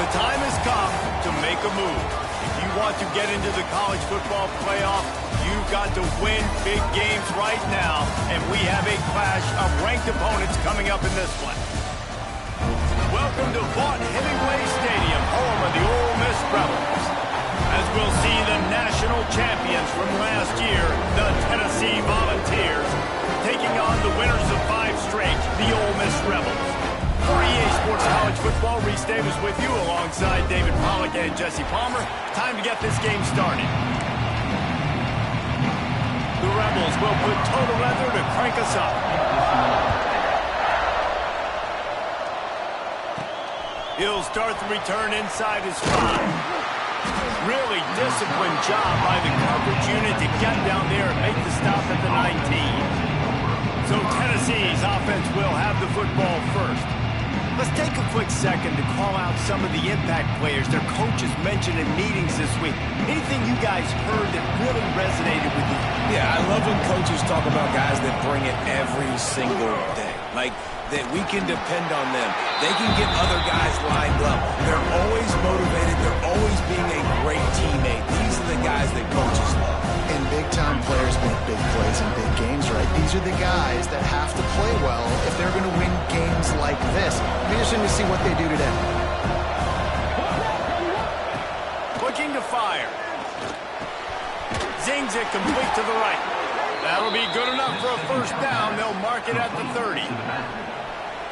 The time has come to make a move. If you want to get into the college football playoff, you've got to win big games right now, and we have a clash of ranked opponents coming up in this one. Welcome to Vaught Hemingway Stadium, home of the Ole Miss Rebels. As we'll see the national champions from last year, the Tennessee Volunteers, taking on the winners of 5 straight, the Ole Miss Rebels. For EA Sports College Football, Reese Davis with you alongside David Pollack and Jesse Palmer. Time to get this game started. The Rebels will put total leather to crank us up. He'll start the return inside his 5. Really disciplined job by the coverage unit to get down there and make the stop at the 19. So Tennessee's offense will have the football first. Let's take a quick second to call out some of the impact players their coaches mentioned in meetings this week. Anything you guys heard that really resonated with you? Yeah, I love when coaches talk about guys that bring it every single day. Like, that we can depend on them. They can get other guys lined up. They're always motivated. They're always being a great teammate. These are the guys that coaches love. And big-time players make big plays in big games, right? These are the guys that have to play well if they're going to win games like this. Be interesting to see what they do today. Looking to fire. Zings it complete to the right. That'll be good enough for a first down. They'll mark it at the 30.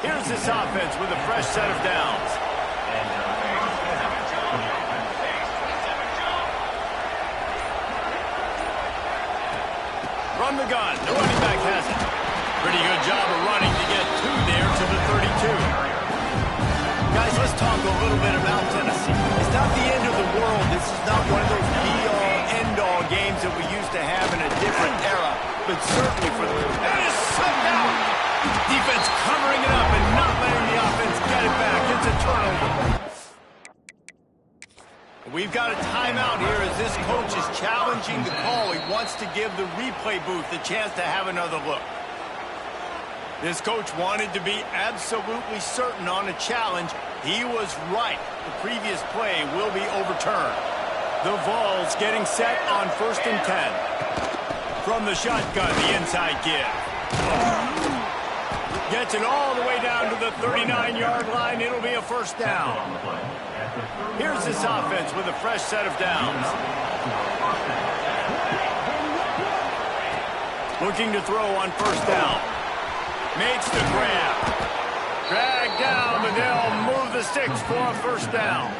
Here's this offense with a fresh set of downs. From the gun, the running back has it. Pretty good job of running to get 2 there to the 32. Guys, let's talk a little bit about Tennessee. It's not the end of the world. This is not one of those be-all, end-all games that we used to have in a different era, but certainly for the... That is sucked out! Defense covering it up and not letting the offense get it back. It's a turnover. We've got a timeout here as this coach is challenging the call. He wants to give the replay booth a chance to have another look. This coach wanted to be absolutely certain on a challenge. He was right. The previous play will be overturned. The Vols getting set on 1st and 10. From the shotgun, the inside give. Gets it all the way down to the 39-yard line. It'll be a first down. Here's this offense with a fresh set of downs. Looking to throw on first down. Makes the grab. Drag down, but they'll move the sticks for a first down.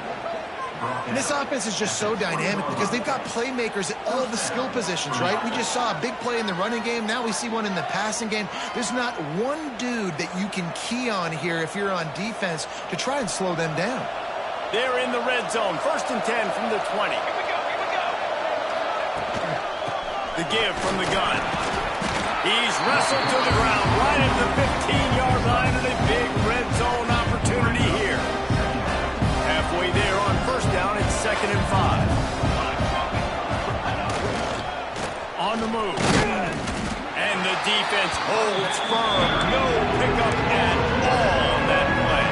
And this offense is just so dynamic because they've got playmakers at all the skill positions, right? We just saw a big play in the running game. Now we see one in the passing game. There's not one dude that you can key on here if you're on defense to try and slow them down. They're in the red zone. 1st and 10 from the 20. Here we go, here we go. The give from the gun. He's wrestled to the ground right at the 15-yard line and a big red zone opportunity here. Halfway there on first down, it's 2nd and 5. On the move. And the defense holds firm. No pickup at all on that play.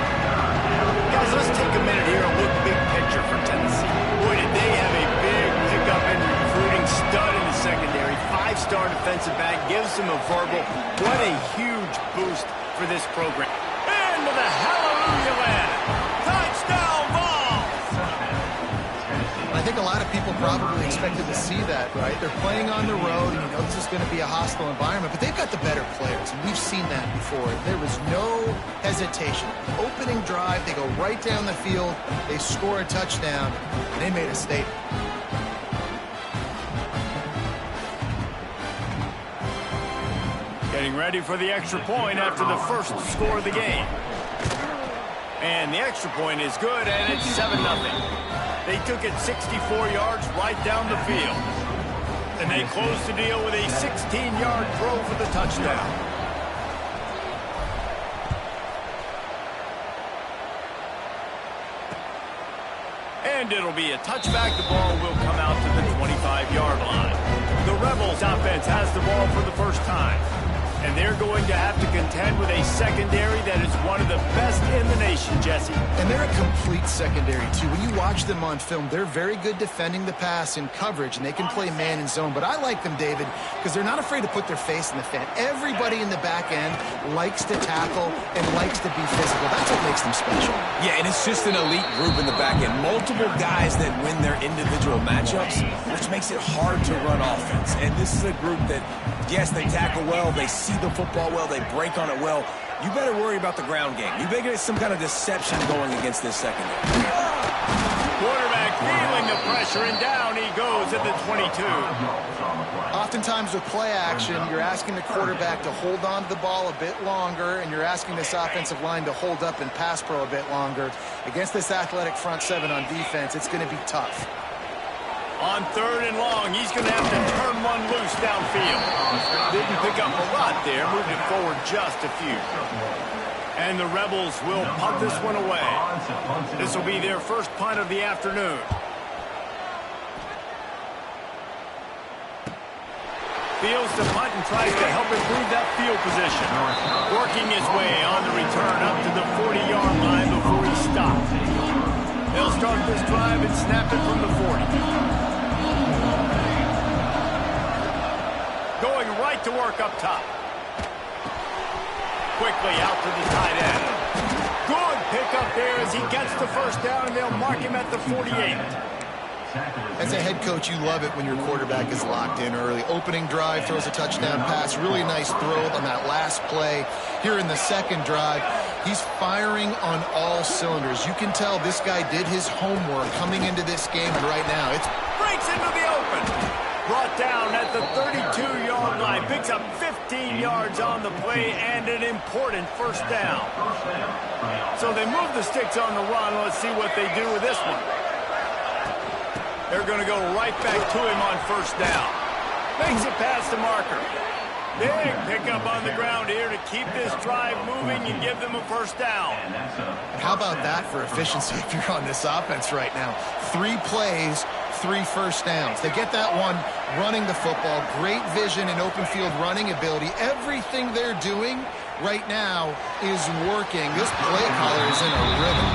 Guys, let's take a minute here and look big picture for Tennessee. Boy, did they have a big pickup in recruiting. Stud in the secondary. 5-star defensive back. Gives them a verbal. What a huge boost for this program. Into the hallelujah land. Touchdown ball! I think a lot of people probably expected to see that, right? They're playing on the road, and you know this is going to be a hostile environment, but they've got the better players, and we've seen that before. There was no hesitation. Opening drive, they go right down the field, they score a touchdown, and they made a statement. Getting ready for the extra point after the first score of the game. And the extra point is good, and it's 7-0. They took it 64 yards right down the field. And they closed the deal with a 16-yard throw for the touchdown. And it'll be a touchback. The ball will come out to the 25-yard line. The Rebels offense has the ball for the first time. And they're going to have to contend with a secondary that is one of the best in the nation, Jesse. And they're a complete secondary, too. When you watch them on film, they're very good defending the pass in coverage, and they can play man and zone. But I like them, David, because they're not afraid to put their face in the fan. Everybody in the back end likes to tackle and likes to be physical. That's what makes them special. Yeah, and it's just an elite group in the back end. Multiple guys that win their individual matchups, which makes it hard to run offense. And this is a group that, yes, they tackle well, they see the football well, they break on it well. You better worry about the ground game. You better get some kind of deception going against this secondary. Quarterback feeling the pressure, and down he goes at the 22. Oftentimes with play action, you're asking the quarterback to hold on to the ball a bit longer, and you're asking this offensive line to hold up and pass pro a bit longer. Against this athletic front seven on defense, it's going to be tough. On 3rd and long, he's going to have to turn one loose downfield. Didn't pick up a lot there, moved it forward just a few. And the Rebels will punt this one away. This will be their first punt of the afternoon. Fields the punt and tries to help improve that field position. Working his way on the return up to the 40-yard line before he stops. They'll start this drive and snap it from the 40. Going right to work up top. Quickly out to the tight end. Good pickup there as he gets the first down, and they'll mark him at the 48. As a head coach, you love it when your quarterback is locked in early. Opening drive, throws a touchdown pass. Really nice throw on that last play. Here in the second drive, he's firing on all cylinders. You can tell this guy did his homework coming into this game, and right now it's breaks into the open. Brought down at the 32-yard line. Picks up 15 yards on the play and an important first down. So they move the sticks on the run. Let's see what they do with this one. They're going to go right back to him on first down. Makes it past the marker. Big pickup on the ground here to keep this drive moving and give them a first down. How about that for efficiency if you're on this offense right now? 3 plays, 3 first downs. They get that one running the football. Great vision and open field running ability. Everything they're doing right now is working. This play caller is in a rhythm.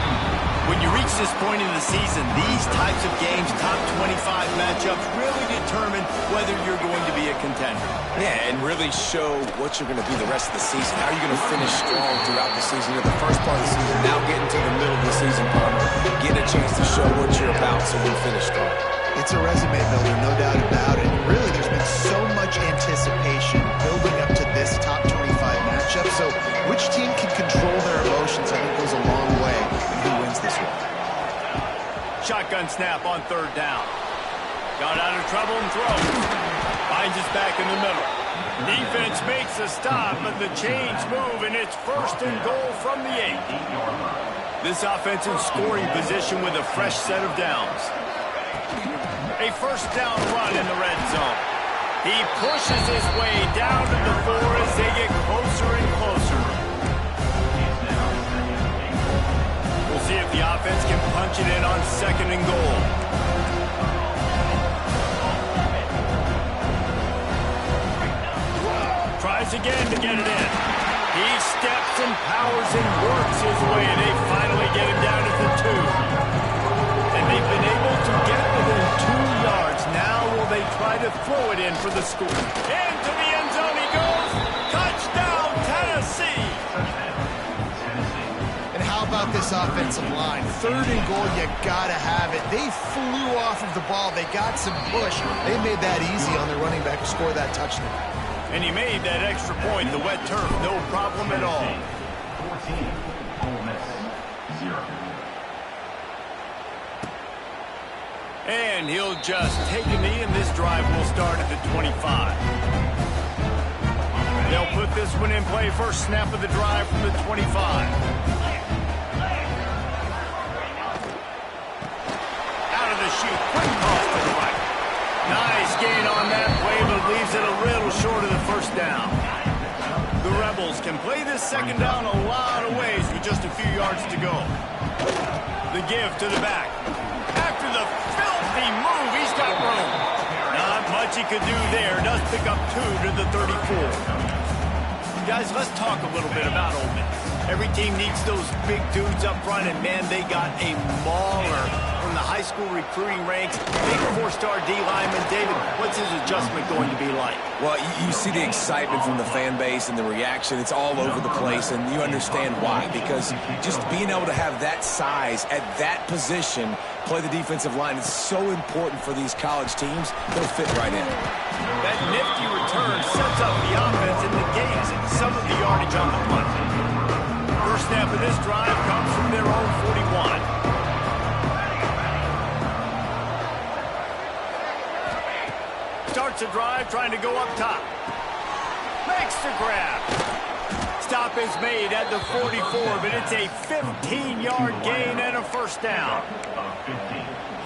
When you reach this point in the season, these types of games, top 25 matchups, really determine whether you're going to be a contender. Yeah, and really show what you're going to be the rest of the season. How are you going to finish strong throughout the season? You're the first part of the season, now getting to the middle of the season, getting a chance to show what you're about so we finish strong. It's a resume builder, no doubt about it. Really, there's been so much anticipation building up to this top 25 matchup. So which team can control their emotions, I think, goes a long way in who wins this one. Shotgun snap on 3rd down. Got out of trouble and throws. Finds us back in the middle. Defense makes a stop, but the chains move, and it's 1st and goal from the 8. This offense in scoring position with a fresh set of downs. A first down run in the red zone. He pushes his way down to the 4 as they get closer and closer. We'll see if the offense can punch it in on 2nd and goal. Tries again to get it in. He steps and powers and works his way, and they finally get him down at the 2. And they've been able to get within 2 yards. Now will they try to throw it in for the score? Into the end zone he goes. Touchdown, Tennessee. And how about this offensive line? 3rd and goal, you gotta have it. They flew off of the ball. They got some push. They made that easy on their running back to score that touchdown. And he made that extra point. The wet turf, no problem at all. 14, Ole Miss, 0. And he'll just take a knee, and this drive will start at the 25. They'll put this one in play. First snap of the drive from the 25. Out of the chute, quick toss to the right. Nice gain on that play, but leaves it a little short of the first down. The Rebels can play this 2nd down a lot of ways with just a few yards to go. The give to the back. After the filthy move, he's got room. Not much he could do there. Does pick up 2 to the 34. Guys, let's talk a little bit about Ole Miss. Every team needs those big dudes up front, and man, they got a mauler from the high school recruiting ranks. Big four-star D lineman. David, what's his adjustment going to be like? Well, you see the excitement from the fan base and the reaction. It's all over the place, and you understand why. Because just being able to have that size at that position, play the defensive line, is so important for these college teams. They'll fit right in. That nifty return sets up the offense and negates some of the yardage on the punt. First snap of this drive comes from their own 41. Starts a drive trying to go up top. Makes the grab. Stop is made at the 44, but it's a 15-yard gain and a first down.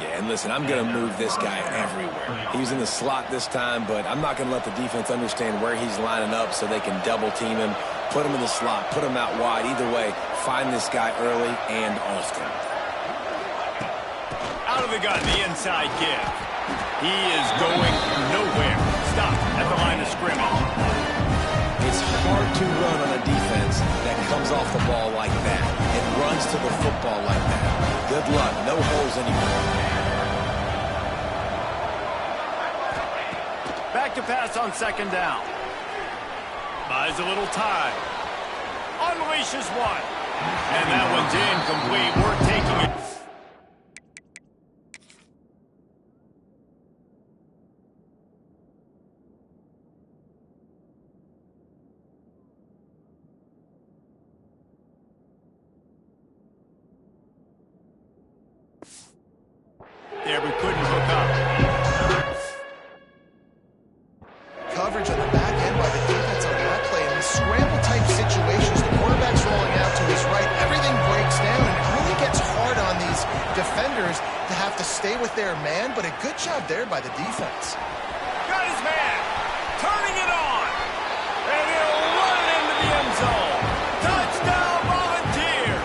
Yeah, and listen, I'm going to move this guy everywhere. He's in the slot this time, but I'm not going to let the defense understand where he's lining up so they can double-team him, put him in the slot, put him out wide. Either way, find this guy early and often. Out of the gun, the inside give. He is going nowhere. Stop at the line of scrimmage. It's hard to run on a defense that comes off the ball like that and runs to the football like that. Good luck. No holes anywhere. Back to pass on second down. Buys a little time. Unleashes one. And that one's incomplete. We're taking it. There, we couldn't hook up. Coverage on the back end by the defense on that play. In these scramble-type situations, the quarterback's rolling out to his right. Everything breaks down, and it really gets hard on these defenders to have to stay with their man, but a good job there by the defense. Got his man. Turning it on. And he'll run it into the end zone. Touchdown, Volunteers.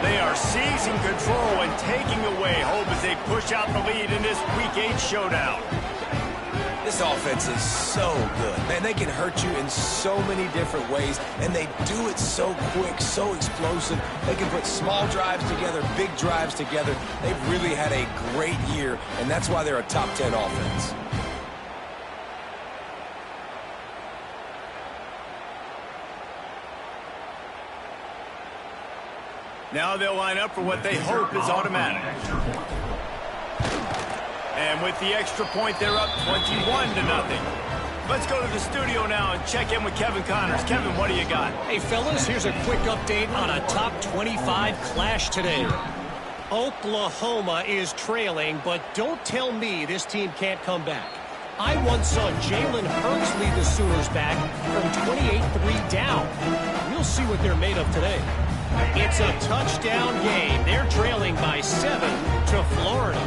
They are seizing control and taking away hope as they push out the lead in this Week 8 showdown. This offense is so good. Man, they can hurt you in so many different ways, and they do it so quick, so explosive. They can put small drives together, big drives together. They've really had a great year, and that's why they're a top 10 offense. Now they'll line up for what they hope is automatic. And with the extra point, they're up 21-0. Let's go to the studio now and check in with Kevin Connors. Kevin, what do you got? Hey, fellas, here's a quick update on a top 25 clash today. Oklahoma is trailing, but don't tell me this team can't come back. I once saw Jalen Hurts lead the Sooners back from 28-3 down. We'll see what they're made of today. It's a touchdown game. They're trailing by 7 to Florida.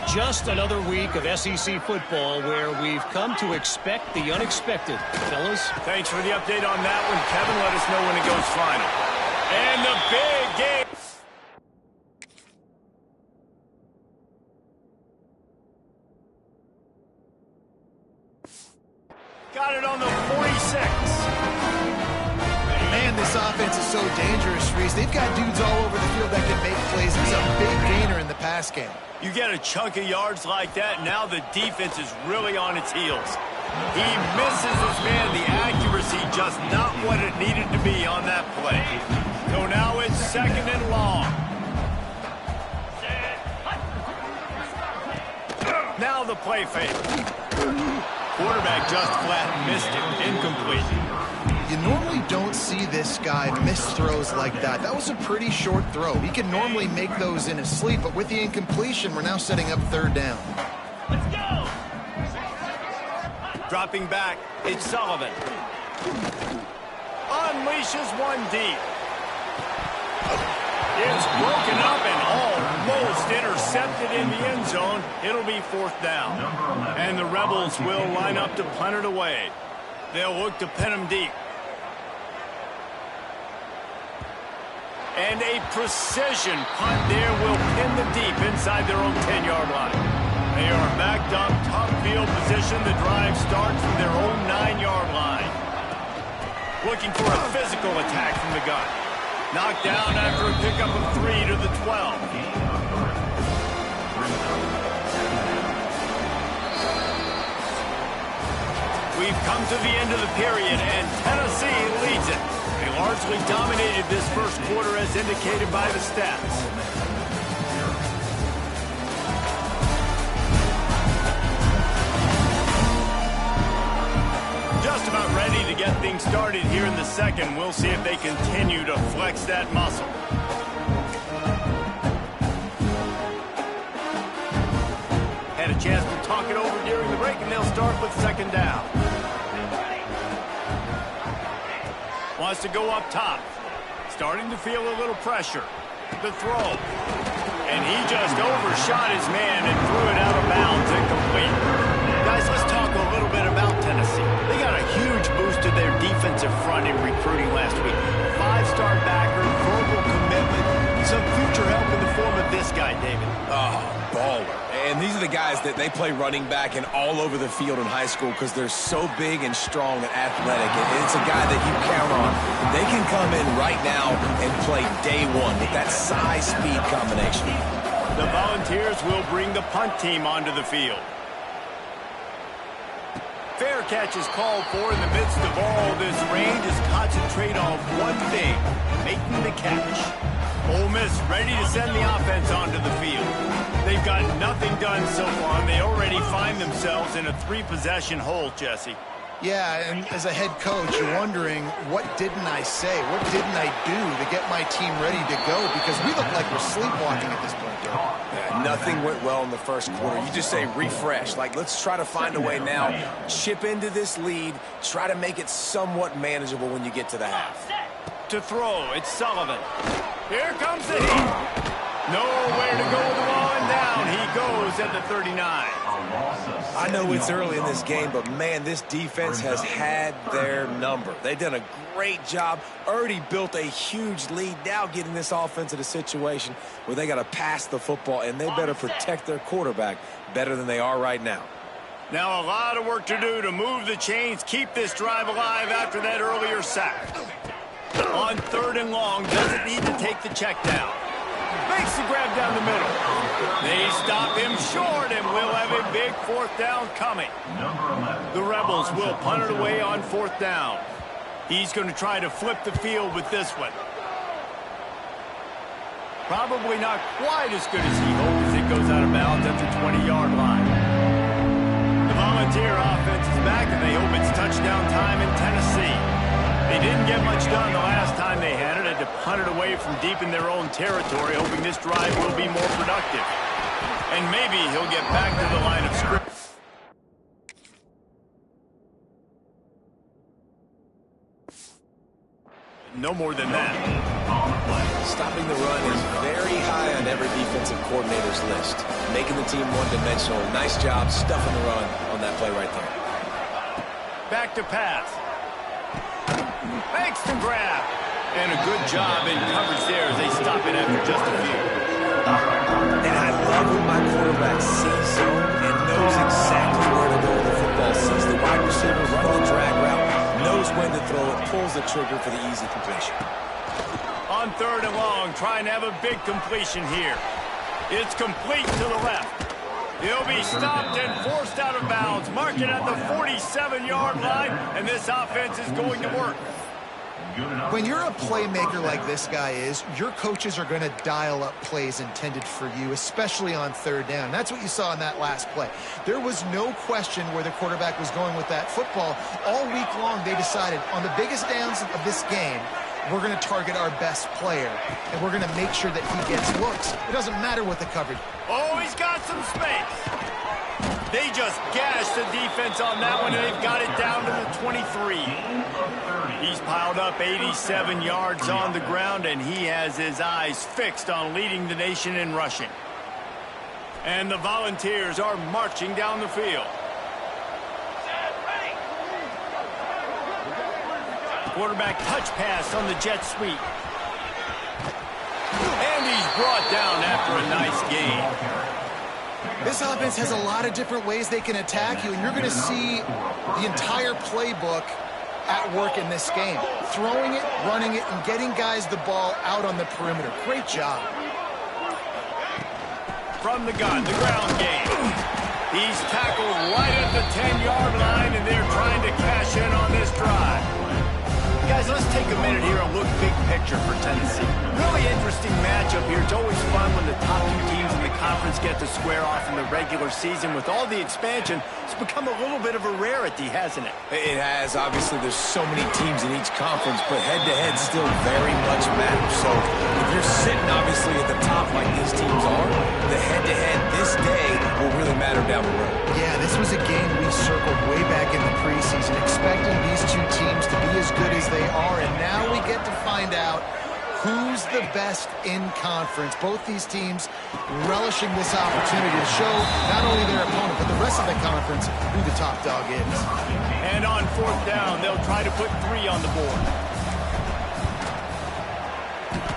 Just another week of SEC football where we've come to expect the unexpected. Fellas? Thanks for the update on that one, Kevin. Let us know when it goes final. And the big game. Got it on the 46. Man, this offense is so dangerous, Reese. They've got dudes all over the field that can make plays. He's a big gainer in the pass game. You get a chunk of yards like that, now the defense is really on its heels. He misses his man. The accuracy just not what it needed to be on that play. So now it's second and long. Now the play fake. Quarterback just flat missed it. Incomplete. You normally don't see this guy miss throws like that. That was a pretty short throw. He can normally make those in his sleep, but with the incompletion, we're now setting up third down. Let's go! Dropping back, it's Sullivan. Unleashes one deep. It's broken up and almost intercepted in the end zone. It'll be fourth down. And the Rebels will line up to punt it away. They'll look to pin him deep. And a precision punt there will pin the deep inside their own 10-yard line. They are backed up, top field position. The drive starts from their own 9-yard line. Looking for a physical attack from the gun. Knocked down after a pickup of 3 to the 12. We've come to the end of the period, and Tennessee leads it. They largely dominated this first quarter as indicated by the stats. Just about ready to get things started here in the second. We'll see if they continue to flex that muscle. Had a chance to talk it over during the break, and they'll start with second down. Wants to go up top. Starting to feel a little pressure. The throw. And he just overshot his man and threw it out of bounds incomplete. Guys, let's talk a little bit about Tennessee. They got a huge boost to their defensive front in recruiting last week. 5-star backer, verbal commitment, some future help in the form of this guy, David. Oh, baller. And these are the guys that they play running back and all over the field in high school because they're so big and strong and athletic. And it's a guy that you count on. They can come in right now and play day one with that size-speed combination. The Volunteers will bring the punt team onto the field. Fair catch is called for. In the midst of all this rain, just concentrate on one thing, making the catch. Ole Miss ready to send the offense onto the field. They've got nothing done so far, and they already find themselves in a 3-possession hole, Jesse. Yeah, and as a head coach, you're wondering, what didn't I say? What didn't I do to get my team ready to go? Because we look like we're sleepwalking at this point, Joe. Yeah, nothing went well in the first quarter. You just say refresh. Like, let's try to find a way now. Chip into this lead. Try to make it somewhat manageable when you get to the half. To throw, it's Sullivan. Here comes the heat. Nowhere to go with the ball, and down he goes at the 39. I know it's early in this game, but, man, this defense has had their number. They've done a great job, already built a huge lead, now getting this offense in a situation where they got to pass the football, and they better protect their quarterback better than they are right now. Now a lot of work to do to move the chains, keep this drive alive after that earlier sack. On 3rd and long, doesn't need to take the check down. Makes the grab down the middle. They stop him short, and we'll have a big 4th down coming. The Rebels will punt it away on 4th down. He's going to try to flip the field with this one. Probably not quite as good as he hoped as it goes out of bounds at the 20-yard line. The Volunteer offense is back, and they hope it's touchdown time in Tennessee. They didn't get much done the last time they had it. Had to punt it away from deep in their own territory, hoping this drive will be more productive. And maybe he'll get back to the line of scrimmage. No more than that. Stopping the run is very high on every defensive coordinator's list. Making the team one-dimensional. Nice job stuffing the run on that play right there. Back to pass. Makes the grab. And a good job in coverage there as they stop it after just a few. And I love when my quarterback sees zone and knows exactly where to go with the football. Sees the wide receiver running the drag route, knows when to throw it, pulls the trigger for the easy completion. On 3rd and long, trying to have a big completion here. It's complete to the left. He'll be stopped and forced out of bounds. Mark it at the 47-yard line, and this offense is going to work. When you're a playmaker like this guy is, your coaches are going to dial up plays intended for you, especially on 3rd down. That's what you saw in that last play. There was no question where the quarterback was going with that football. All week long, they decided on the biggest downs of this game, we're going to target our best player, and we're going to make sure that he gets looks. It doesn't matter what the coverage. Oh, he's got some space. They just gashed the defense on that one, and they've got it down to the 23. He's piled up 87 yards on the ground, and he has his eyes fixed on leading the nation in rushing. And the Volunteers are marching down the field. Quarterback touch pass on the jet sweep. And he's brought down after a nice gain. This offense has a lot of different ways they can attack you, and you're going to see the entire playbook at work in this game. Throwing it, running it, and getting guys the ball out on the perimeter. Great job. From the gun, the ground game. He's tackled right at the 10-yard line, and they're trying to cash in on this drive. Guys, let's take a minute here and look big picture for Tennessee. Really interesting matchup here. It's always fun when the top two teams in the conference get to square off in the regular season. With all the expansion, it's become a little bit of a rarity, hasn't it? It has. Obviously, there's so many teams in each conference, but head-to-head still very much matters. So if you're sitting, obviously, at the top like these teams are, the head-to-head this day will really matter down the road. Yeah, this was a game we circled way back in the preseason, expecting these two teams to be as good as they are, and now we get to find out who's the best in conference. Both these teams relishing this opportunity to show not only their opponent, but the rest of the conference who the top dog is. And on fourth down, they'll try to put 3 on the board.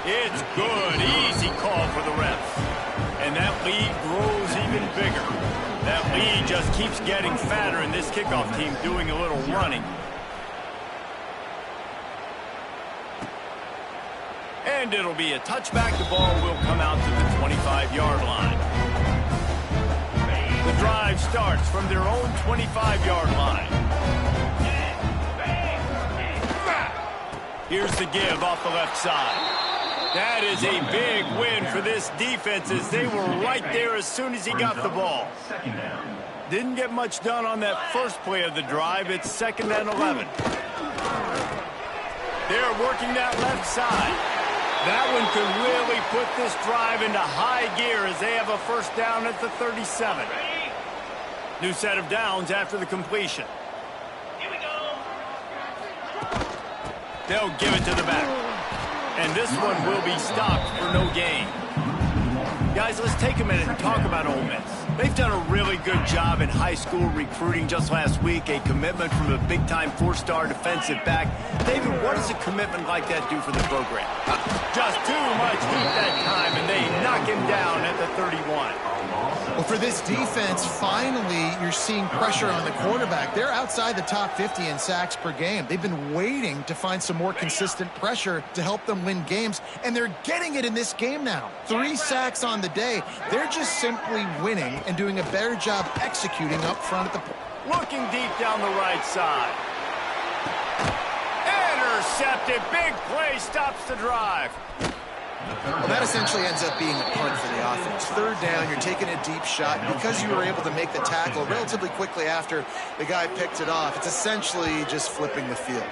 It's good. Easy call for the refs. And that lead grows even bigger. That lead just keeps getting fatter, and this kickoff team doing a little running. And it'll be a touchback. The ball will come out to the 25-yard line. The drive starts from their own 25-yard line. Here's the give off the left side. That is a big win for this defense, as they were right there as soon as he got the ball. Didn't get much done on that first play of the drive. It's 2nd and 11. They're working that left side. That one could really put this drive into high gear as they have a first down at the 37. New set of downs after the completion. Here we go. They'll give it to the back. And this one will be stopped for no gain. Guys, let's take a minute and talk about Ole Miss. They've done a really good job in high school recruiting. Just last week, a commitment from a big-time 4-star defensive back. David, what does a commitment like that do for the program? Just too much heat that time, and they knock him down at the 31. Well, for this defense, finally, you're seeing pressure on the quarterback. They're outside the top 50 in sacks per game. They've been waiting to find some more consistent pressure to help them win games, and they're getting it in this game now. 3 sacks on the day. They're just simply winning and doing a better job executing up front at the... Looking deep down the right side. Intercepted. Big play stops the drive. Well, that essentially ends up being a punt for the offense. 3rd down, you're taking a deep shot. Because you were able to make the tackle relatively quickly after the guy picked it off, it's essentially just flipping the field.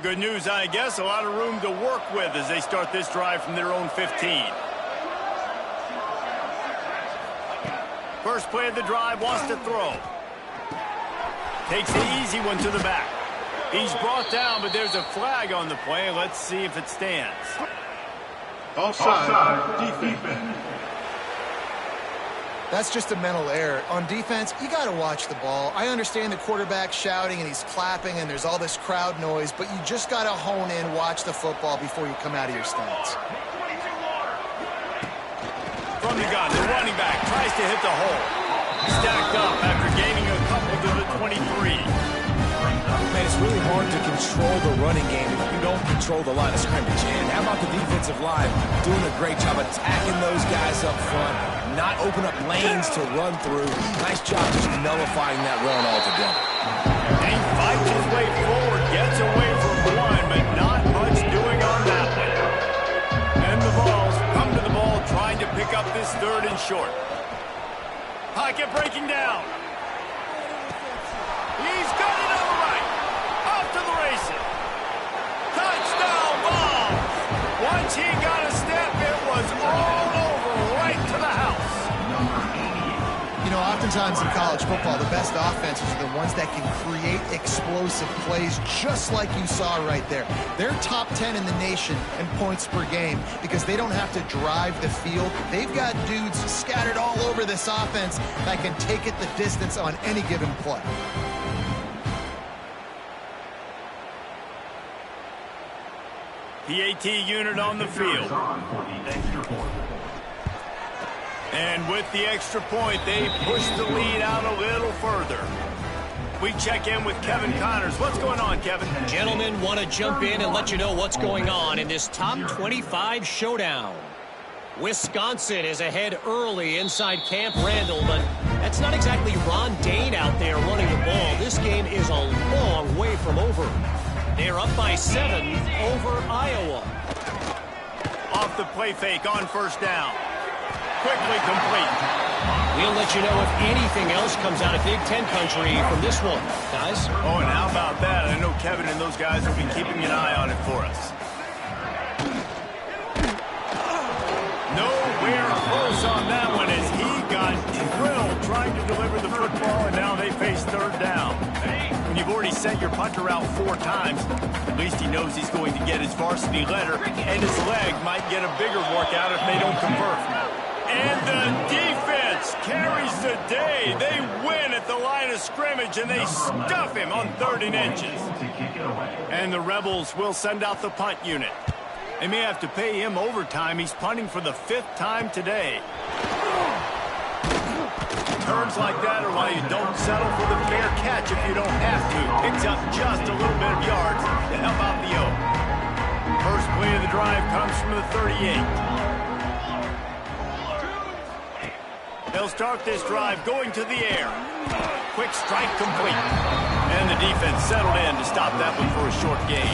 Good news, I guess. A lot of room to work with as they start this drive from their own 15. First play of the drive, wants to throw. Takes the easy one to the back. He's brought down, but there's a flag on the play. Let's see if it stands. Offside, defense. That's just a mental error. On defense, you got to watch the ball. I understand the quarterback shouting and he's clapping and there's all this crowd noise, but you just got to hone in, watch the football before you come out of your stance. From the gun, the running back tries to hit the hole. Stacked up after gaining a couple to the 23. Man, it's really hard to control the running game if you don't control the line of scrimmage. And how about the defensive line doing a great job attacking those guys up front, not open up lanes to run through. Nice job just nullifying that run altogether. And he fights his way forward, gets away from one, but not much doing on that one. And the Vols come to the ball trying to pick up this 3rd and short. Pocket breaking down. He's got it on the right. Off to the races. Touchdown Vols. Once he got a step, it was all over right to the house. You know, oftentimes in college football, the best offenses are the ones that can create explosive plays just like you saw right there. They're top 10 in the nation in points per game because they don't have to drive the field. They've got dudes scattered all over for this offense that can take it the distance on any given play. PAT unit on the field. And with the extra point, they push the lead out a little further. We check in with Kevin Connors. What's going on, Kevin? Gentlemen, want to jump in and let you know what's going on in this top 25 showdown. Wisconsin is ahead early inside Camp Randall, but that's not exactly Ron Dane out there running the ball. This game is a long way from over. They're up by 7 over Iowa. Off the play fake on first down. Quickly complete. We'll let you know if anything else comes out of Big Ten country from this one, guys. Oh, and how about that? I know Kevin and those guys will be keeping an eye on it for us. Nowhere close on that one as he got drilled trying to deliver the football, and now they face third down. When you've already sent your punter out 4 times, at least he knows he's going to get his varsity letter, and his leg might get a bigger workout if they don't convert. And the defense carries the day. They win at the line of scrimmage, and they stuff him on 3rd and inches. And the Rebels will send out the punt unit. They may have to pay him overtime. He's punting for the 5th time today. Turns like that are why you don't settle for the fair catch if you don't have to. Picks up just a little bit of yards to help out the O. First play of the drive comes from the 38. They'll start this drive going to the air. Quick strike complete. And the defense settled in to stop that one for a short gain.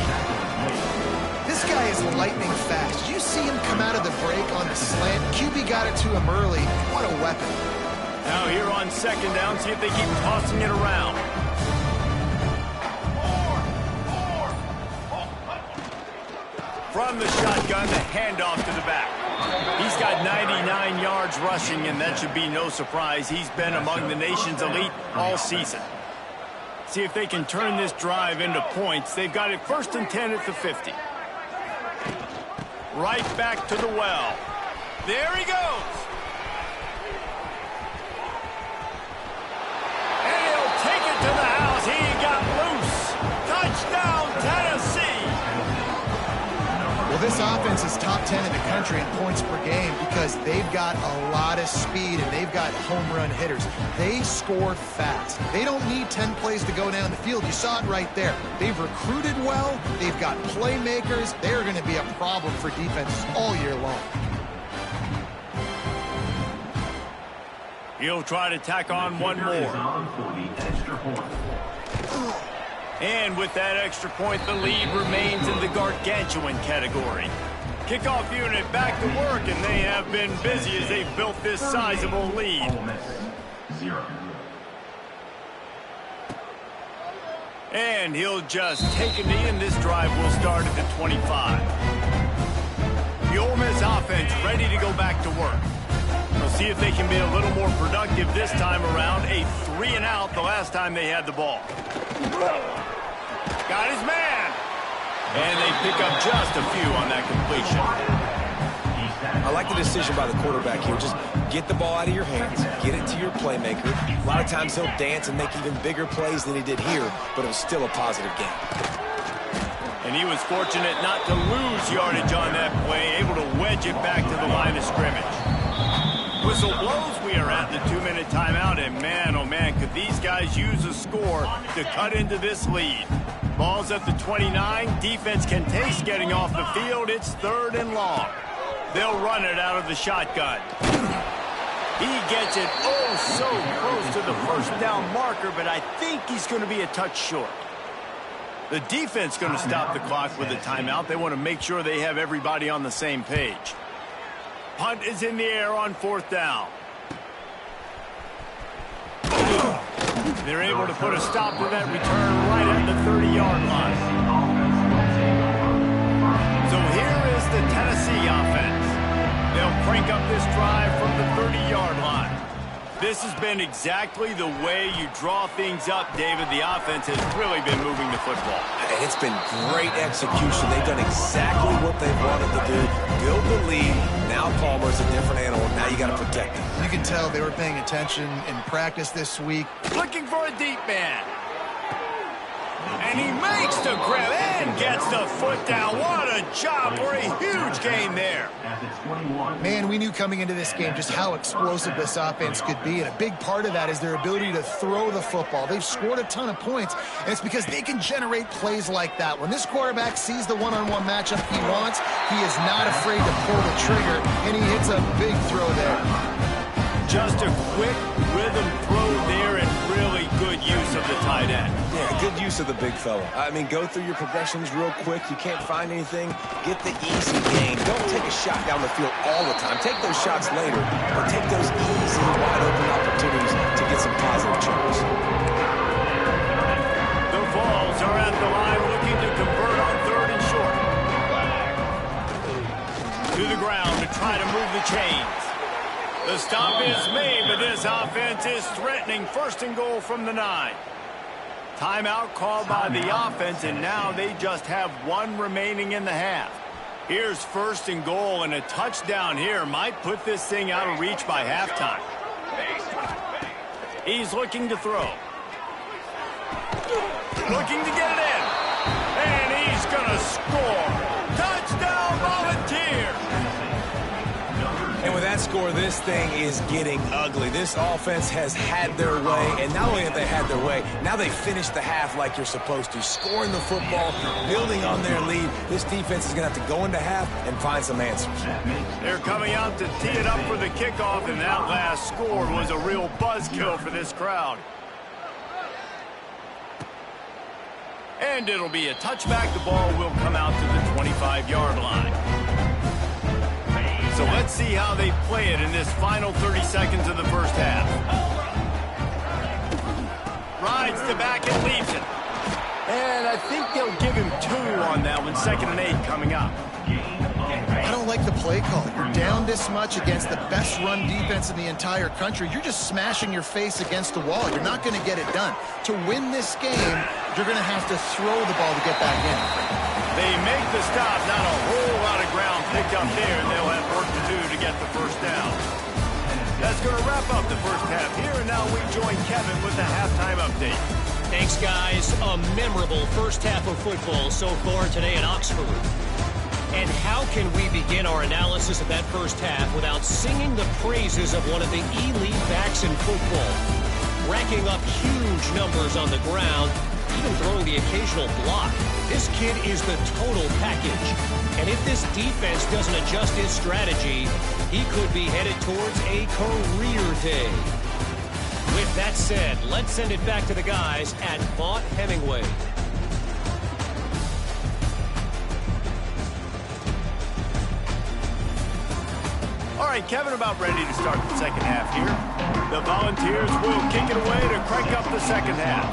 This guy is lightning fast. Did you see him come out of the break on the slant? QB got it to him early. What a weapon. Now here on second down, see if they keep tossing it around. From the shotgun, the handoff to the back. He's got 99 yards rushing, and that should be no surprise. He's been among the nation's elite all season. See if they can turn this drive into points. They've got it 1st and 10 at the 50. Right back to the well. There he goes. And he'll take it to the house. He got loose. Touchdown, Tennessee. Well, this offense is top 10 in the country in points per game because they've got a lot of speed and they've got home run hitters. They score fast. They don't need 10 plays to go down the field. You saw it right there. They've recruited well. They've got playmakers. They're going to be a problem for defenses all year long. He'll try to tack on one more. And with that extra point, the lead remains in the gargantuan category. Kickoff unit back to work, and they have been busy as they've built this sizable lead. Ole Miss, 0. And he'll just take a knee, and this drive will start at the 25. The Ole Miss offense ready to go back to work. We'll see if they can be a little more productive this time around. A 3-and-out the last time they had the ball. Got his man. And they pick up just a few on that completion. I like the decision by the quarterback here. Just get the ball out of your hands, get it to your playmaker. A lot of times he'll dance and make even bigger plays than he did here, but it was still a positive game. And he was fortunate not to lose yardage on that play, able to wedge it back to the line of scrimmage. Whistle blows, we are at the 2-minute timeout, and man, oh man, could these guys use a score to cut into this lead. Ball's at the 29, defense can taste getting off the field, it's 3rd and long. They'll run it out of the shotgun. He gets it oh so close to the 1st down marker, but I think he's going to be a touch short. The defense going to stop the clock with a timeout. They want to make sure they have everybody on the same page. Punt is in the air on 4th down. They're able to put a stop to that return right at the 30-yard line. So here is the Tennessee offense. They'll crank up this drive from the 30-yard line. This has been exactly the way you draw things up, David. The offense has really been moving the football. And it's been great execution. They've done exactly what they've wanted to do. Build the lead. Now Palmer's a different animal. Now you got to protect him. You can tell they were paying attention in practice this week. Looking for a deep man. And he makes the grab and gets the foot down. What a job for a huge gain there. Man, we knew coming into this game just how explosive this offense could be, and a big part of that is their ability to throw the football. They've scored a ton of points, and it's because they can generate plays like that. When this quarterback sees the one-on-one matchup he wants, he is not afraid to pull the trigger, and he hits a big throw there. Just a quick rhythm throw there and really good use of the tight end. Yeah, good use of the big fella. I mean, go through your progressions real quick. You can't find anything, get the easy gain. Don't take a shot down the field all the time. Take those shots later, but take those easy, wide-open opportunities to get some positive chunks. The Vols are at the line looking to convert on 3rd and short. To the ground to try to move the chains. The stop is made, but this offense is threatening 1st and goal from the 9. Timeout called by the offense, and now they just have 1 remaining in the half. Here's 1st and goal, and a touchdown here might put this thing out of reach by halftime. He's looking to throw. Looking to get it in. And he's going to score. Touchdown, Volunteer! And with that score, this thing is getting ugly. This offense has had their way, and not only have they had their way, now they finished the half like you're supposed to, scoring the football, building on their lead. This defense is going to have to go into half and find some answers. They're coming out to tee it up for the kickoff, and that last score was a real buzzkill for this crowd. And it'll be a touchback. The ball will come out to the 25-yard line. So let's see how they play it in this final 30 seconds of the first half. Rides the back and leaves it. And I think they'll give him 2 on that one. 2nd and 8 coming up. I don't like the play call. You're down this much against the best run defense in the entire country. You're just smashing your face against the wall. You're not going to get it done. To win this game, you're going to have to throw the ball to get back in. They make the stop. Not a whole lot of ground picked up there, and they'll have work to do to get the first down. That's going to wrap up the first half here, and now we join Kevin with the halftime update. Thanks, guys. A memorable first half of football so far today in Oxford. And how can we begin our analysis of that first half without singing the praises of one of the elite backs in football? Racking up huge numbers on the ground, even throwing the occasional block. This kid is the total package. And if this defense doesn't adjust his strategy, he could be headed towards a career day. With that said, let's send it back to the guys at Vaught Hemingway. All right, Kevin, about ready to start the second half here. The Volunteers will kick it away to crank up the second half.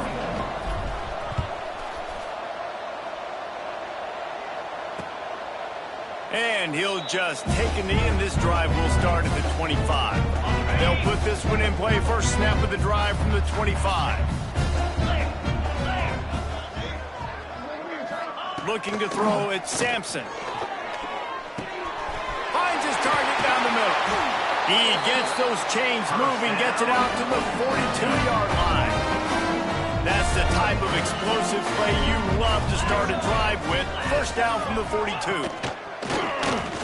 And he'll just take a knee, and this drive will start at the 25. They'll put this one in play. First snap of the drive from the 25. Looking to throw, it's Sampson. Finds his target down the middle. He gets those chains moving, gets it out to the 42-yard line. That's the type of explosive play you love to start a drive with. First down from the 42.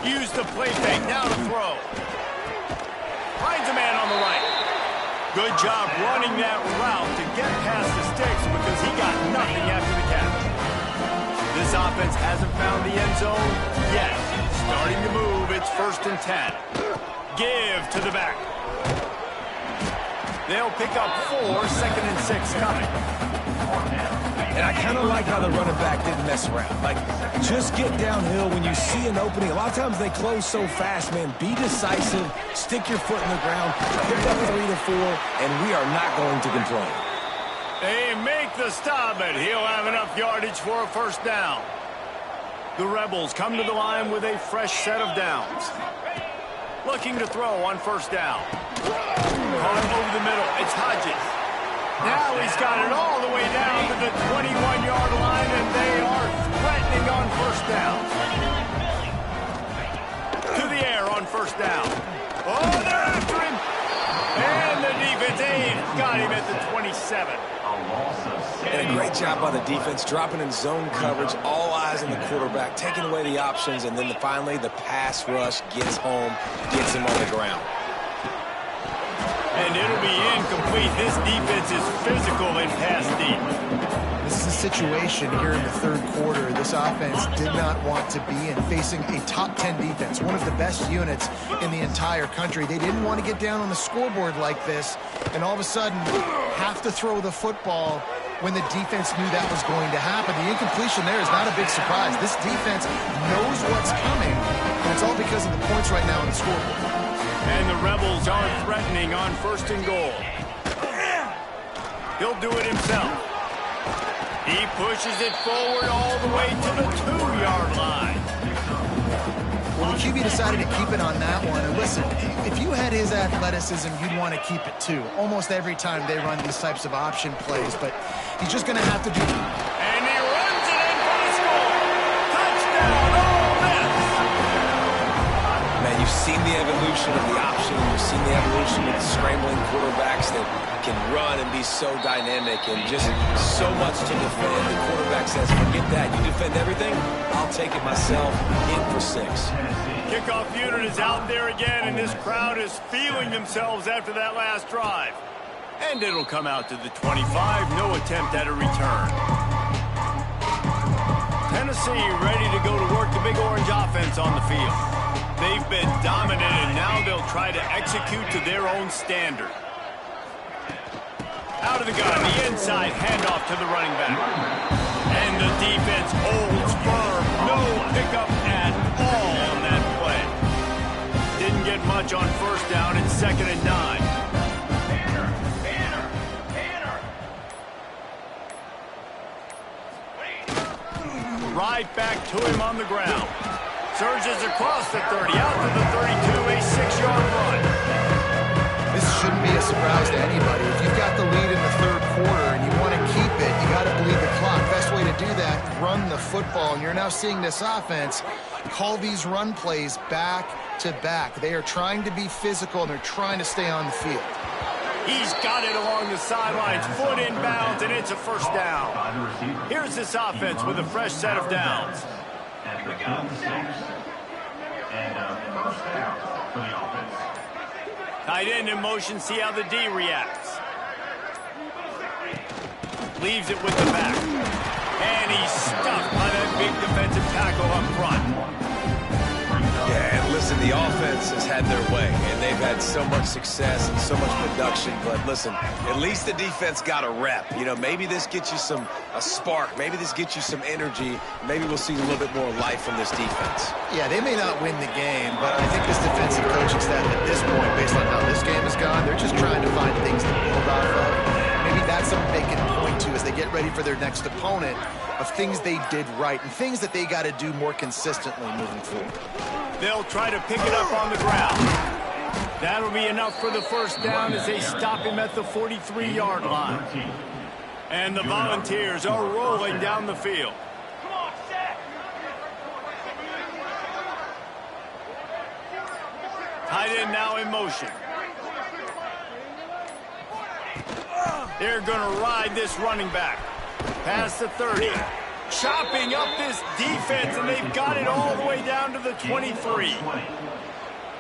Use the play fake, now to throw. Finds a man on the right. Good job running that route to get past the sticks because he got nothing after the catch. This offense hasn't found the end zone yet. Starting to move, it's 1st and 10. Give to the back. They'll pick up 4, 2nd and 6 coming. And I kind of like how the running back didn't mess around. Like, just get downhill when you see an opening. A lot of times they close so fast, man. Be decisive, stick your foot in the ground, pick up 3 to 4, and we are not going to complain. They make the stop, but he'll have enough yardage for a first down. The Rebels come to the line with a fresh set of downs. Looking to throw on first down. Caught over the middle. It's Hodges. Now he's got it all the way down to the 21-yard line, and they are threatening on first down. To the air on first down. Oh, they're after him. They've got him at the 27. And a great job by the defense, dropping in zone coverage, all eyes on the quarterback, taking away the options, and then finally the pass rush gets home, gets him on the ground. And it'll be incomplete. This defense is physical and pass deep. This is a situation here in the third quarter this offense did not want to be in, facing a top 10 defense, one of the best units in the entire country. They didn't want to get down on the scoreboard like this, and all of a sudden have to throw the football when the defense knew that was going to happen. The incompletion there is not a big surprise. This defense knows what's coming, and it's all because of the points right now on the scoreboard. And the Rebels are threatening on 1st and goal. He'll do it himself. He pushes it forward all the way to the 2-yard line. Well, the QB decided to keep it on that one. And listen, if you had his athleticism, you'd want to keep it too. Almost every time they run these types of option plays, but he's just going to have to do... And he runs it in for the score. Touchdown, Ole Miss. Man, you've seen the evolution of the option. You've seen the evolution of the scrambling quarterbacks that can run and be so dynamic and just so much to defend. The quarterback says, forget that. You defend everything, I'll take it myself. In for 6. Kickoff unit is out there again, and this crowd is feeling themselves after that last drive. And it'll come out to the 25. No attempt at a return. Tennessee ready to go to work the Big Orange offense on the field. They've been dominant, and now they'll try to execute to their own standard. Out of the gun, the inside handoff to the running back. And the defense holds firm. No pickup at all on that play. Didn't get much on 1st down. It's 2nd and 9. Right back to him on the ground. Surges across the 30, out to the 32, a 6-yard run. This shouldn't be a surprise to anybody. If you've got the lead in the third quarter and you want to keep it, you got to bleed the clock. Best way to do that, run the football. And you're now seeing this offense call these run plays back to back. They are trying to be physical, and they're trying to stay on the field. He's got it along the sidelines, foot inbounds, and it's a 1st down. Here's this offense with a fresh set of downs. And the gun 6. And 1st down for the offense. Tight end in motion, see how the D reacts. Leaves it with the back. And he's stuffed by that big defensive tackle up front. Yeah, and listen, the offense has had their way, and they've had so much success and so much production. But listen, at least the defense got a rep. You know, maybe this gets you a spark. Maybe this gets you some energy. Maybe we'll see a little bit more life from this defense. Yeah, they may not win the game, but I think this defensive coaching staff at this point, based on how this game has gone, they're just trying to find things to build off of. Maybe that's something they can point to as they get ready for their next opponent, of things they did right and things that they got to do more consistently moving forward. They'll try to pick it up on the ground. That'll be enough for the 1st down as they stop him at the 43-yard line. And the Volunteers are rolling down the field. Tight end now in motion. They're going to ride this running back. Past the 30. Chopping up this defense, and they've got it all the way down to the 23.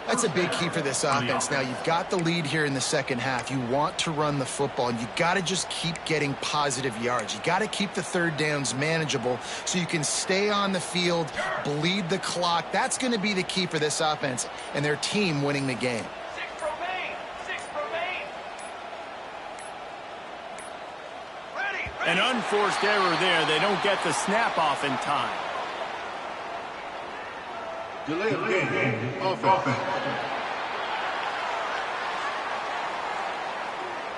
That's a big key for this offense. Now, you've got the lead here in the second half. You want to run the football, and you got to just keep getting positive yards. You got to keep the 3rd downs manageable so you can stay on the field, bleed the clock. That's going to be the key for this offense and their team winning the game. 6 remain. 6 remain. An unforced error there. They don't get the snap off in time. Delay of game. Offense.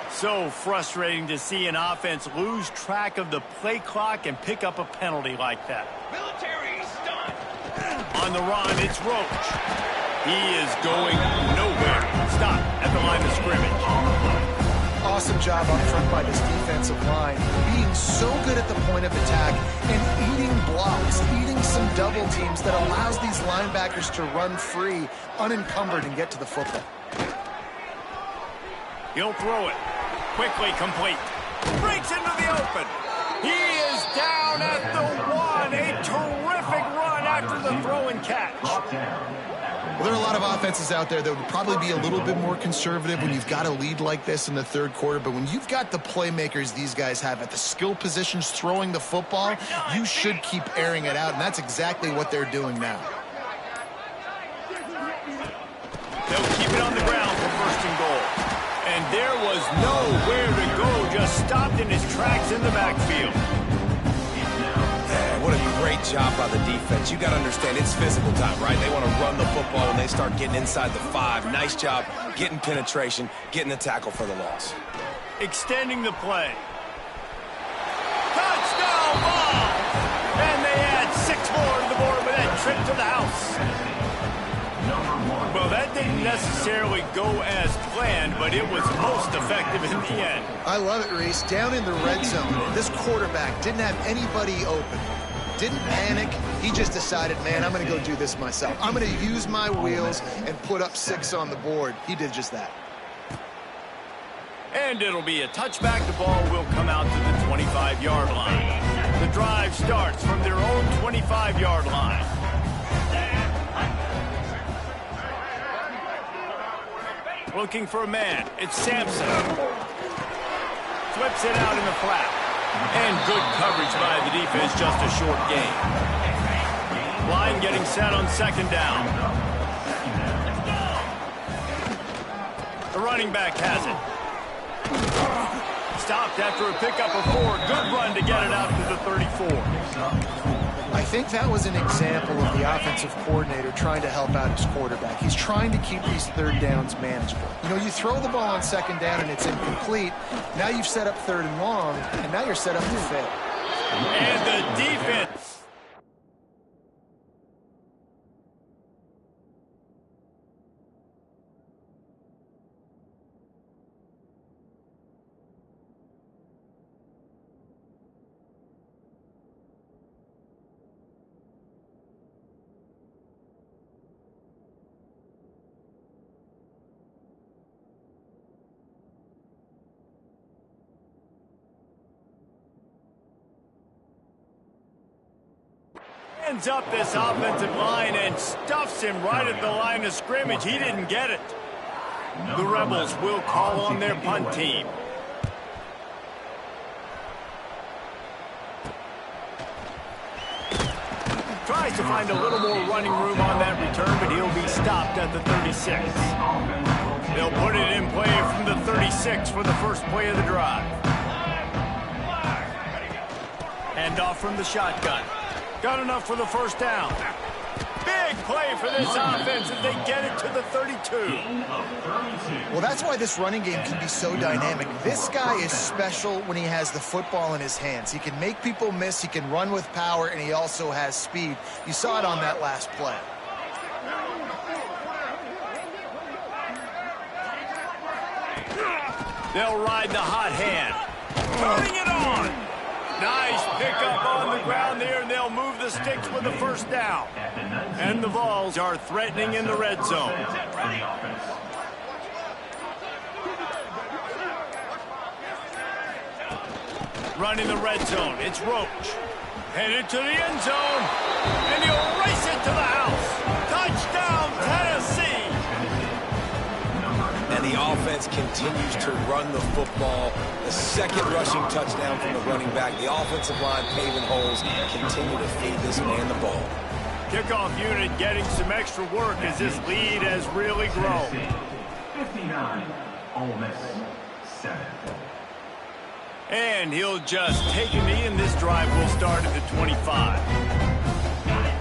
So frustrating to see an offense lose track of the play clock and pick up a penalty like that. Military stunt. On the run, it's Roach. He is going nowhere. Stop at the line of scrimmage. Awesome job up front by this defensive line, being so good at the point of attack and eating blocks, eating some double teams that allows these linebackers to run free, unencumbered, and get to the football. He'll throw it. Quickly complete. Breaks into the open. He is down at the 1. A terrific run after the throw and catch. Well, there are a lot of offenses out there that would probably be a little bit more conservative when you've got a lead like this in the third quarter. But when you've got the playmakers these guys have at the skill positions throwing the football, you should keep airing it out. And that's exactly what they're doing now. They'll keep it on the ground for first and goal. And there was nowhere to go, just stopped in his tracks in the backfield. Yeah, what a great job by the defense. You got to understand, it's physical time, right? They want to run the football when they start getting inside the 5. Nice job getting penetration, getting the tackle for the loss. Extending the play. Touchdown ball! And they add 6 more to the board with that trip to the house. Well, that didn't necessarily go as planned, but it was most effective in the end. I love it, Reese. Down in the red zone, this quarterback didn't have anybody open. Didn't panic. He just decided, man, I'm going to go do this myself. I'm going to use my wheels and put up 6 on the board. He did just that. And it'll be a touchback. The ball will come out to the 25-yard line. The drive starts from their own 25-yard line. Looking for a man. It's Sampson. Flips it out in the flat. And good coverage by the defense, just a short gain. Line getting set on second down. The running back has it. Stopped after a pickup of 4. Good run to get it out to the 34. I think that was an example of the offensive coordinator trying to help out his quarterback. He's trying to keep these third downs manageable. You know, you throw the ball on second down and it's incomplete. Now you've set up third and long, and now you're set up to fail. And the defense. Ends up this offensive line and stuffs him right at the line of scrimmage. He didn't get it. The Rebels will call on their punt team. Tries to find a little more running room on that return, but he'll be stopped at the 36. They'll put it in play from the 36 for the first play of the drive. Hand off from the shotgun. Got enough for the first down. Big play for this offense as they get it to the 32. Well, that's why this running game can be so dynamic. This guy is special when he has the football in his hands. He can make people miss, he can run with power, and he also has speed. You saw it on that last play. They'll ride the hot hand. Turning it on. Nice pickup on the ground there, and they'll move the sticks with the first down. And the Vols are threatening in the red zone. Running the red zone, it's Roach. Headed to the end zone, and he'll race it to the house. Touchdown, Tennessee! And the offense continues to run the football. The second rushing touchdown from the running back. The offensive line paving holes. Continue to feed this man the ball. Kickoff unit getting some extra work as this lead has really grown. 59, Ole Miss, 7. And he'll just take a knee, and this drive will start at the 25.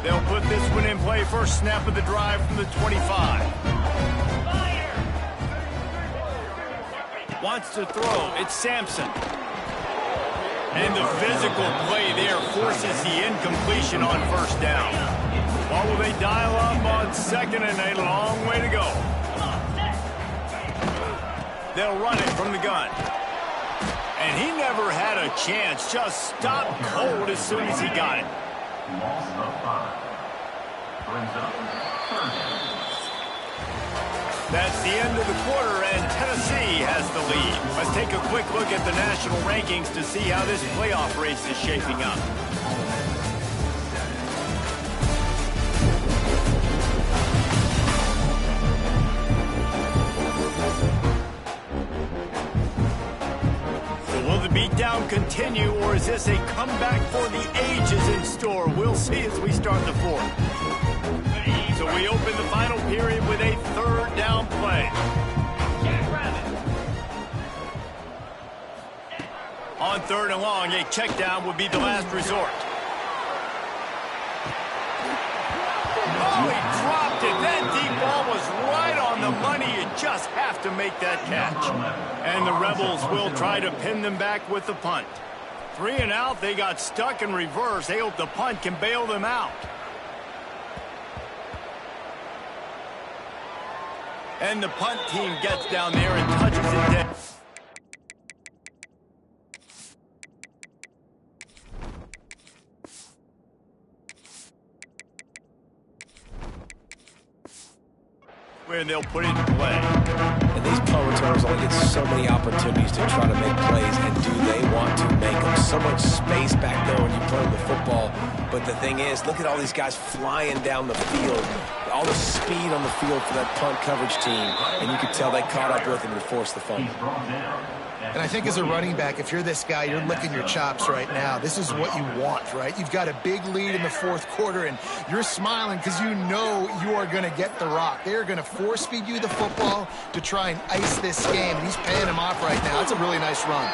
They'll put this one in play. First snap of the drive from the 25. Wants to throw. It's Sampson. And the physical play there forces the incompletion on first down. What will they dial up on second, and a long way to go. They'll run it from the gun. And he never had a chance. Just stopped cold as soon as he got it. Loss of 5. Brings up third down. That's the end of the quarter, and Tennessee has the lead. Let's take a quick look at the national rankings to see how this playoff race is shaping up. So will the beatdown continue, or is this a comeback for the ages in store? We'll see as we start the fourth. So we open the final period with a third down play. On third and long, a check down would be the last resort. Oh, he dropped it. That deep ball was right on the money. You just have to make that catch. And the Rebels will try to pin them back with the punt. 3 and out, they got stuck in reverse. They hope the punt can bail them out. And the punt team gets down there and touches it down. Where they'll put it in play. And these punt returners only get so many opportunities to try to make plays, and do they want to make them? So much space back there when you play the football. But the thing is, look at all these guys flying down the field. All the speed on the field for that punt coverage team. And you could tell they caught up with him to force the fumble. And I think as a running back, if you're this guy, you're licking your chops right now. This is what you want, right? You've got a big lead in the fourth quarter, and you're smiling because you know you are going to get the rock. They're going to force-feed you the football to try and ice this game. And he's paying him off right now. That's a really nice run.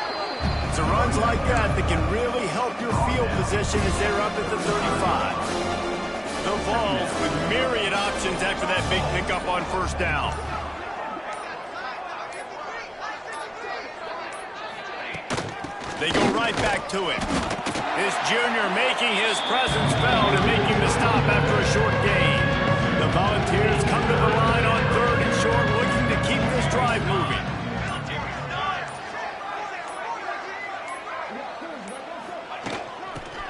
It's runs like that that can really help your field position as they're up at the 35. The Vols with myriad options after that big pickup on first down. They go right back to it. This junior making his presence felt and making the stop after a short gain. The Volunteers come to the line on third and short, looking to keep this drive moving.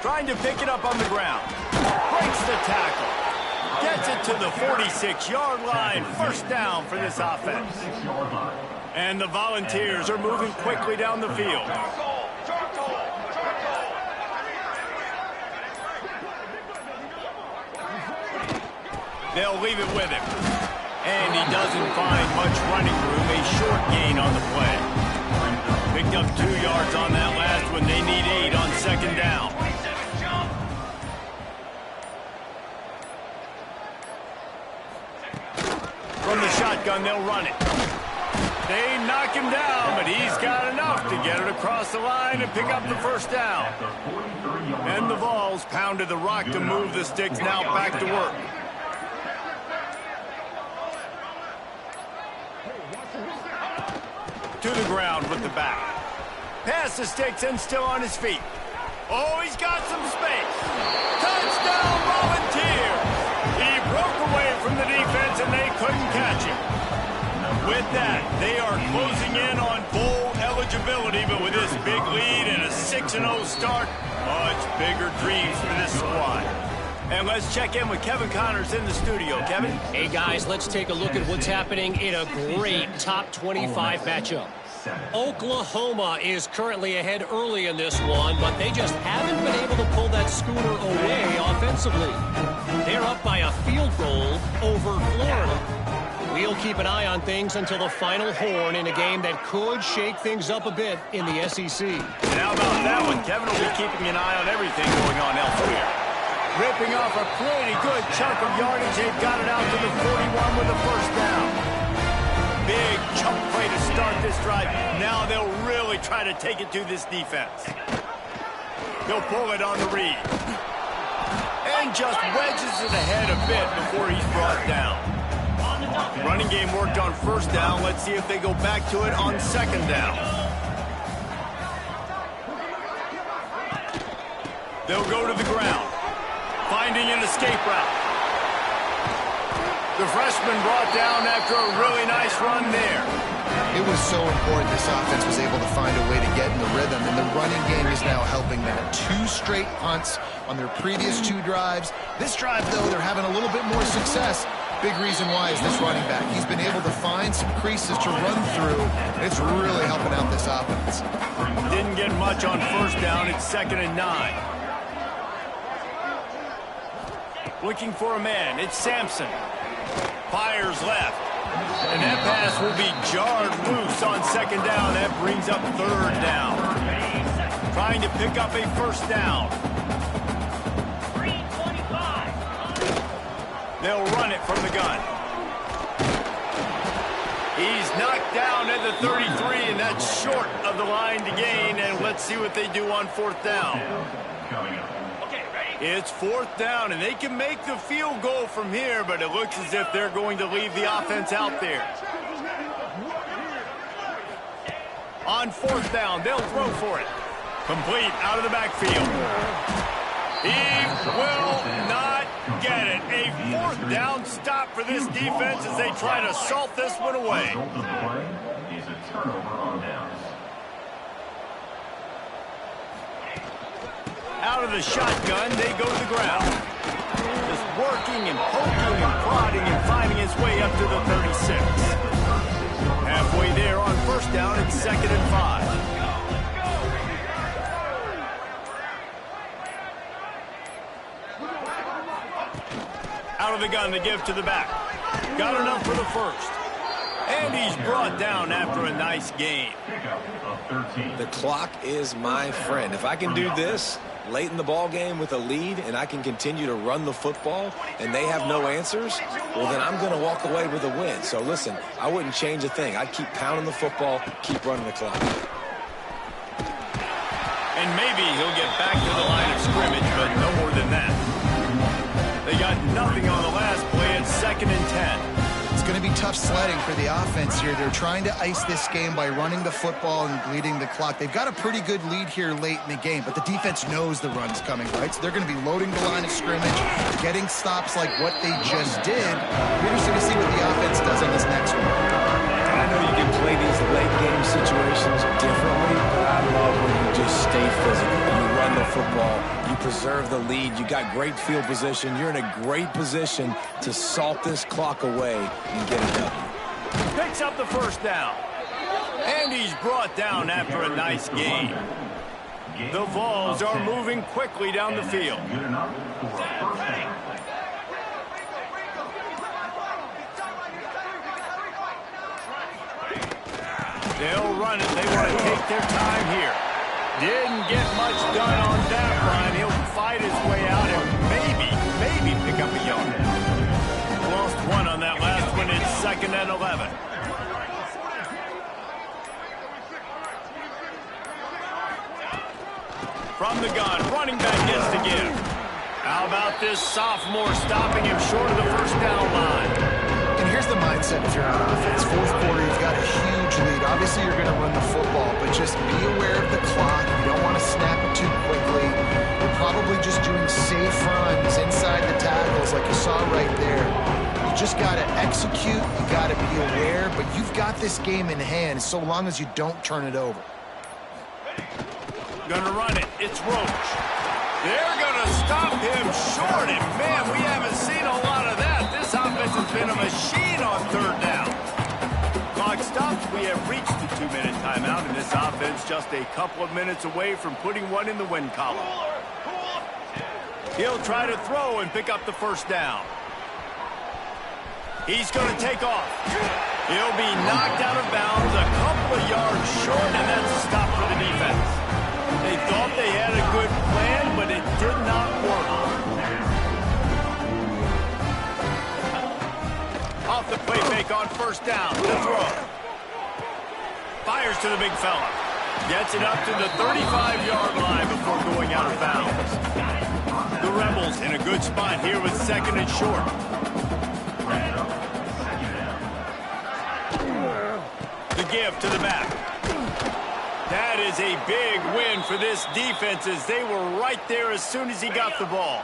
Trying to pick it up on the ground. Breaks the tackle. Gets it to the 46-yard line. First down for this offense. And the Volunteers are moving quickly down the field. They'll leave it with him. And he doesn't find much running room. A short gain on the play. Picked up 2 yards on that last one. They need 8 on second down. From the shotgun, they'll run it. They knock him down, but he's got enough to get it across the line and pick up the first down. And the Vols pounded the rock to move the sticks. Now back to work. To the ground with the back. Past the sticks and still on his feet. Oh, he's got some space. Touchdown, Volunteers! He broke away from the defense and they couldn't catch him. With that, they are closing in on bowl eligibility, but with this big lead and a 6-0 start, much bigger dreams for this squad. And let's check in with Kevin Connors in the studio. Kevin? Hey, guys, let's take a look at what's happening in a great top 25 matchup. Oklahoma is currently ahead early in this one, but they just haven't been able to pull that schooner away offensively. They're up by a field goal over Florida. We'll keep an eye on things until the final horn in a game that could shake things up a bit in the SEC. And how about that one? Kevin will be keeping an eye on everything going on elsewhere. Ripping off a pretty good chunk of yardage. They've got it out to the 41 with a first down. Big chunk play to start this drive. Now they'll really try to take it to this defense. He'll pull it on the read. And just wedges it ahead a bit before he's brought down. Running game worked on first down. Let's see if they go back to it on second down. They'll go to the ground. Finding an escape route. The freshman brought down after a really nice run there. It was so important this offense was able to find a way to get in the rhythm, and the running game is now helping that. 2 straight punts on their previous 2 drives. This drive, though, they're having a little bit more success. Big reason why is this running back. He's been able to find some creases to run through, and it's really helping out this offense. Didn't get much on first down. It's 2nd and 9. Looking for a man. It's Sampson. Fires left. And that pass will be jarred loose on 2nd down. That brings up 3rd down. Trying to pick up a 1st down. They'll run it from the gun. He's knocked down at the 33, and that's short of the line to gain. And let's see what they do on 4th down. It's 4th down, and they can make the field goal from here, but it looks as if they're going to leave the offense out there. On 4th down, they'll throw for it. Complete out of the backfield. He will not get it. A 4th down stop for this defense as they try to salt this one away. Out of the shotgun, they go to the ground. Just working and poking and prodding and finding his way up to the 36. Halfway there on 1st down, it's 2nd and 5. Out of the gun to give to the back. Got enough for the 1st. And he's brought down after a nice gain. The clock is my friend. If I can do this late in the ball game with a lead and I can continue to run the football and they have no answers, well, then I'm going to walk away with a win. So, listen, I wouldn't change a thing. I'd keep pounding the football, keep running the clock. And maybe he'll get back to the line of scrimmage, but no more than that. They got nothing on the last play. It's 2nd and 10. It's going to be tough sledding for the offense here. They're trying to ice this game by running the football and bleeding the clock. They've got a pretty good lead here late in the game, but the defense knows the run's coming, right? So they're going to be loading the line of scrimmage, getting stops like what they just did. We're just going to see what the offense does on this next one. I know you can play these late game situations differently, but I love when you just stay physical. You run the football, you preserve the lead, you got great field position, you're in a great position to salt this clock away and get a W. Picks up the 1st down. And he's brought down after a nice gain. The Vols are moving quickly down the field. They'll run it. They want to take their time here. Didn't get much done on that run. He'll fight his way out and maybe pick up a yard. Lost one on that last one. It's 2nd and 11. From the gun, running back gets to give. How about this sophomore stopping him short of the 1st down line? And here's the mindset if you're on offense. 4th quarter, you've got a huge lead. Obviously, you're going to run the football, but just be aware of the clock. You don't want to snap it too quickly. You're probably just doing safe runs inside the tackles like you saw right there. You just got to execute. You got to be aware, but you've got this game in hand so long as you don't turn it over. Gonna run it. It's Roach. They're gonna stop him short, and man, we haven't seen a lot of that. This offense has been a machine on 3rd down. Clock stops. We have reached the 2-minute timeout, and this offense just a couple of minutes away from putting one in the win column. He'll try to throw and pick up the 1st down. He's going to take off. He'll be knocked out of bounds a couple of yards short, and that's a stop for the defense. They thought they had a good plan, but it did not work. Off the play fake on 1st down. The throw. Fires to the big fella. Gets it up to the 35-yard line before going out of bounds. The Rebels in a good spot here with 2nd and short. The give to the back. That is a big win for this defense as they were right there as soon as he got the ball.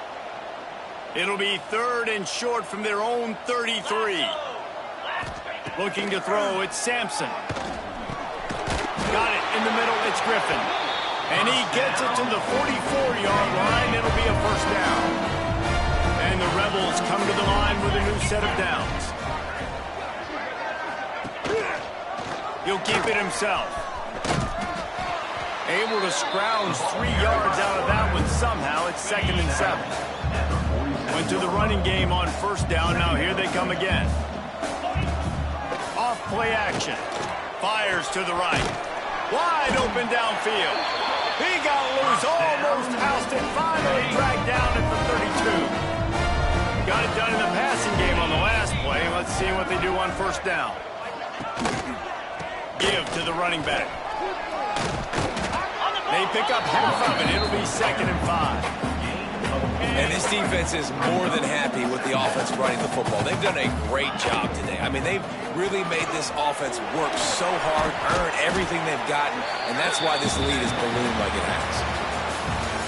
It'll be 3rd and short from their own 33. Looking to throw, it's Sampson. Got it in the middle, it's Griffin. And he gets it to the 44-yard line. It'll be a 1st down. And the Rebels Rebels come to the line with a new set of downs. He'll keep it himself. Able to scrounge 3 yards out of that one somehow. It's 2nd and 7. Went to the running game on 1st down. Now here they come again. Off play action. Fires to the right. Wide open downfield. He got loose, almost housed it, finally dragged down at the 32. Got it done in the passing game on the last play. Let's see what they do on 1st down. Give to the running back. They pick up half of it. It'll be 2nd and 5. And this defense is more than happy with the offense running the football. They've done a great job today. I mean, they've really made this offense work so hard, earn everything they've gotten, and that's why this lead is ballooned like it has.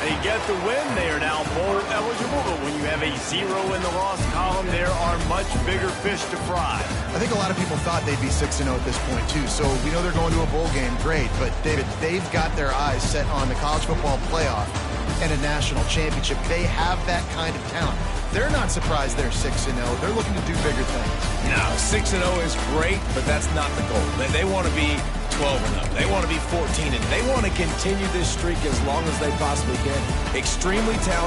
They get the win. They are now bowl eligible, but when you have a 0 in the loss column, there are much bigger fish to fry. I think a lot of people thought they'd be 6-0 at this point, too. So we know they're going to a bowl game. Great. But, David, they've got their eyes set on the college football playoff and a national championship. They have that kind of talent. They're not surprised they're 6-0. They're looking to do bigger things. No, 6-0 is great, but that's not the goal. They want to be 12-0. They want to be 14-0. They want to continue this streak as long as they possibly can. Extremely talented.